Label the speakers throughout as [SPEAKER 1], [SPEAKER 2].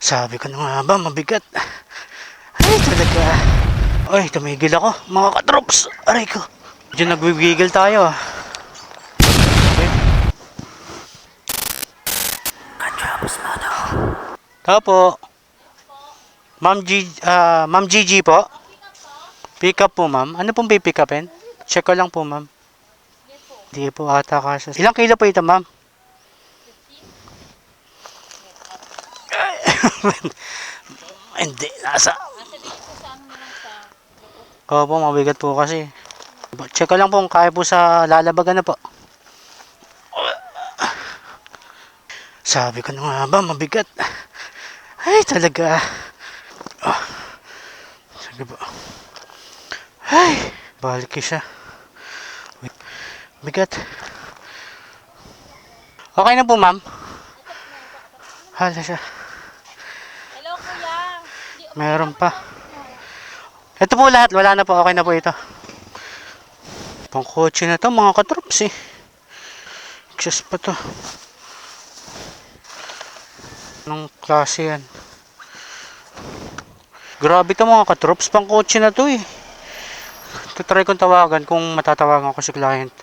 [SPEAKER 1] Sabi ko na nga ba, mabigat. Ay, talaga. Ay, tumigil ako, mga katrops. Aray ko. Medyo nagwigigil tayo ah. Okay. Tao po. Ma'am Gigi po. Pick up po ma'am. Ano pong pipick upin? Check ko lang po ma'am. Hindi po ata kasi. Ilang kilo po ito ma'am? Hindi, nasa. Opo, mabigat po kasi. Check ko lang po kung kaya po sa lalabagan na po. Sabi ko na nga ba, mabigat. Ay, talaga. Oh. Sige po. Ay, baliki siya. Bigat. Okay na po, ma'am. Hala siya.
[SPEAKER 2] Hello, kuya.
[SPEAKER 1] Meron pa. Ito po lahat, wala na po. Okay na po ito. Pangkotse na to, mga katrops eh. Diyos pa to. Anong klase yan? Grabe to mga katrops, pangkotse na to eh. Tutry kong tawagan kung matatawagan ko si client.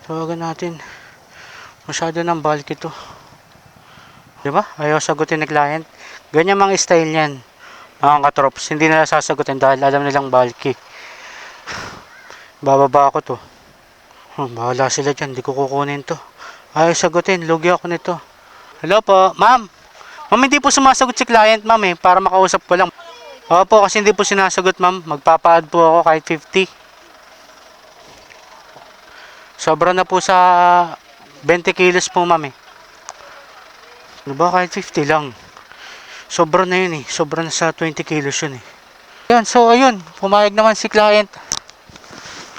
[SPEAKER 1] Tawagan natin. Masyado ng bulky to. Diba? Ayaw sagutin ni client. Ganyan mga style yan. Mga katrops, hindi nila sasagutin dahil alam nilang bulky. Bababa ako to. Bahala sila dyan, hindi ko kukunin to. Ayaw sagutin, lugi ako nito. Hello po, ma'am. Ma'am, hindi po sumasagot si client, ma'am eh, para makausap ko lang. Opo, kasi hindi po sinasagot, ma'am. Magpapaad po ako kahit 50. Sobra na po sa 20 kilos po, ma'am eh. Ano ba, kahit 50 lang. Sobra na yun eh. Sobra na sa 20 kilos yun eh. Ayan, so ayun, pumayag naman si client.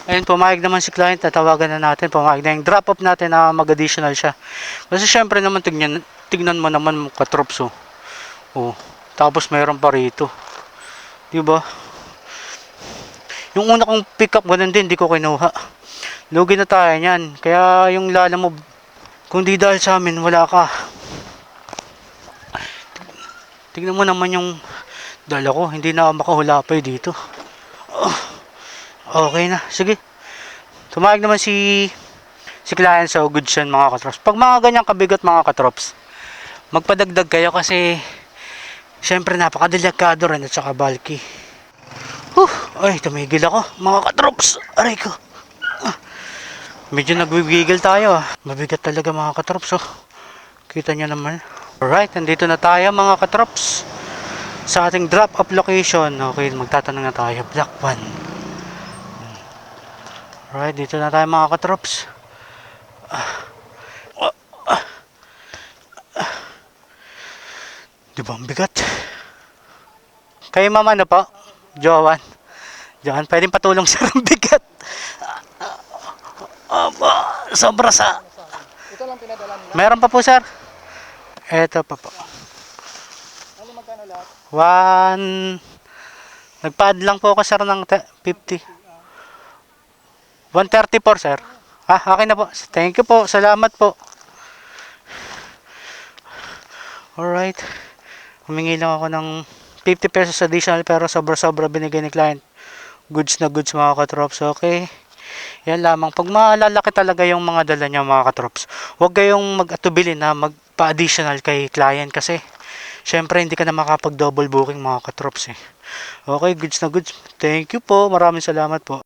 [SPEAKER 1] Ayun, pumayag naman si client, tatawagan na natin, pumayag na yung drop off natin na mag-additional siya. Kasi syempre naman, tignan mo naman katrops oh. Oh, tapos mayroon pa rito. Diba? Yung una kong pick up, ganun din, di ko kinuha. Lugi na tayo niyan. Kaya yung lala mo, kung di dahil sa amin, wala ka. Tignan mo naman yung dala ko, hindi na makahulapay dito. Oh. Okay na, sige. Tumayag naman si client sa goods yan mga katrops. Pag mga ganyang kabigat mga katrops, magpadagdag kayo kasi syempre napakadelikado rin at saka bulky. Ay, tumigil ako mga katrops. Aray ko. Medyo nagwigigil tayo ah. Mabigat talaga mga katrops oh. Kita nyo naman. Alright, nandito na tayo mga katrops sa ating drop off location. Okay, magtatanong na tayo. Block 1. Alright, dito na tayo mga katrops. Di ba ang bigat? Kayo mama na po? Jowan. Jowan, pwedeng patulong sa bigat. Sobra sa...
[SPEAKER 3] Ito lang pinadala nila.
[SPEAKER 1] Meron pa po sir. Eto pa po.
[SPEAKER 3] Ano magkano lahat?
[SPEAKER 1] 1... Nagpa-add lang po ako sir ng 50. 134 sir. Okay na po. Thank you po. Salamat po. Alright. Humingi lang ako ng 50 pesos additional pero sobra-sobra binigay ni client. Goods na goods mga katrops. Okay. Yan lamang. Pag maalalaki talaga yung mga dala niya mga katrops, huwag kayong mag-atubili na magpa-additional kay client kasi syempre hindi ka na makapag-double booking mga katrops eh. Okay, goods na goods. Thank you po. Maraming salamat po.